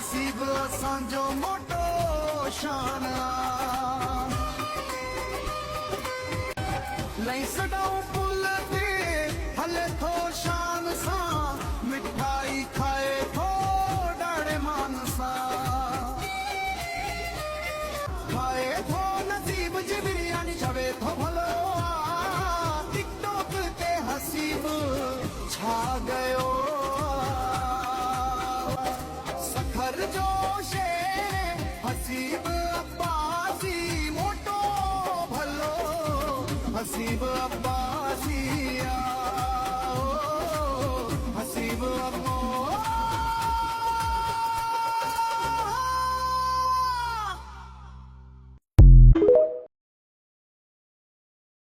हसीब असांजो मोटो शान नहीं सदाऊं पुल ते हले थो शान सा मिठाई खाए थो डाड़े मान सा खाए थो नसीब जी बिरयानी छवे थो भलो टिकटॉक ते हसीब छा गयो सखर जो शेर हसीब अब्बासी मोटो भलो हसीब अब्बासिया।